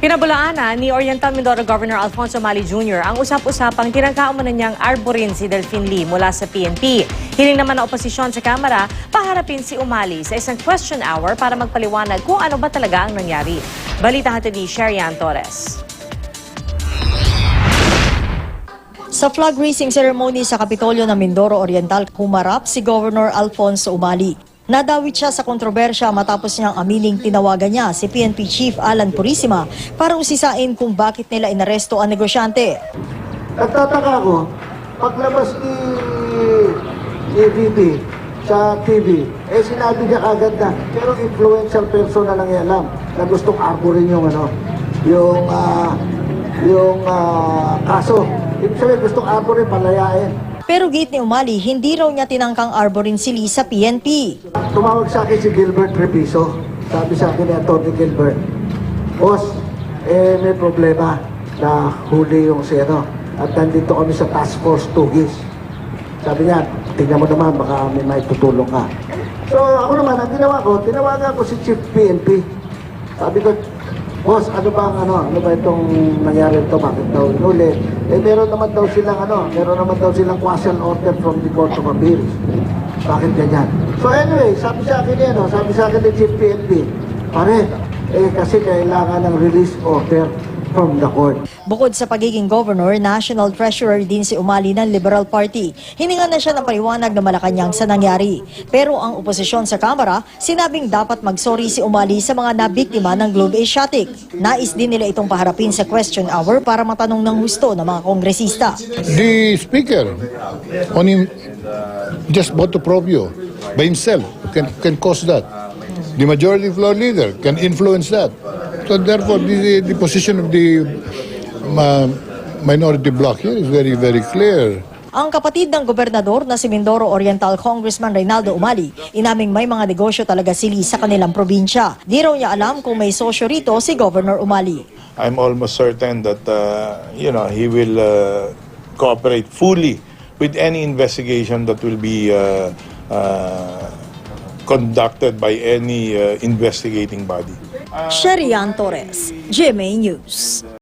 Pinabulaanan ni Oriental Mindoro Governor Alfonso Mali Jr. ang usap-usapang tinagkaumanan niyang arborin si Delphine Lee mula sa PNP. Hiling naman ng oposisyon sa Kamara, paharapin si Umali sa isang question hour para magpaliwanag kung ano ba talaga ang nangyari. Balita hatid ni Sherian Torres. Sa flag raising ceremony sa Kapitolyo ng Mindoro Oriental, humarap si Governor Alfonso Umali. Nadawit siya sa kontrobersya matapos niyang amining tinawagan niya si PNP Chief Alan Purisima para usisain kung bakit nila inaresto ang negosyante. Nagtataka ako, paglabas ni VP sa TV, sinabi niya agad na, pero influential person na nangyayam na gustong arborin yung kaso. Ibig sabihin, gustong arborin, palayain. Pero gate ni Umali, hindi raw niya tinangkang arborin si Lee sa PNP. Tumawag sa akin si Gilbert Repiso. Sabi sa akin ni Atty. Gilbert, Boss, may problema na huli yung seno. At nandito kami sa Task Force Tugis. Sabi niya, tingnan mo naman, baka may tutulong ka. So ako naman, ang ginawa ko, tinawagan ko si Chief PNP. Sabi ko, Boss, ano ba itong nangyari ito? Bakit daw inulit? Meron naman daw silang quasi order from the Court of Appeals. Bakit ganyan? So anyway, sabi sa akin ni Chief PNP, pare, kasi kailangan ng release order from the court. Bukod sa pagiging governor, national treasurer din si Umali ng Liberal Party. Hiningan na siya ng paliwanag na Malacanang sa nangyari. Pero ang oposisyon sa Kamara, sinabing dapat magsorry si Umali sa mga nabiktima ng Globe Asiatic. Nais din nila itong paharapin sa question hour para matanong ng husto ng mga kongresista. The speaker on him just voto proprio by himself can cause that. The majority floor leader can influence that. So therefore, the position of the minority bloc here is very, very clear. Ang kapatid ng gobernador na si Mindoro Oriental Congressman Reynaldo Umali, inaming may mga negosyo talaga sili sa kanilang probinsya. Di raw niya alam kung may sosyo rito si Governor Umali. I'm almost certain that he will cooperate fully with any investigation that will be conducted by any investigating body. Sherian Torres, GMA News.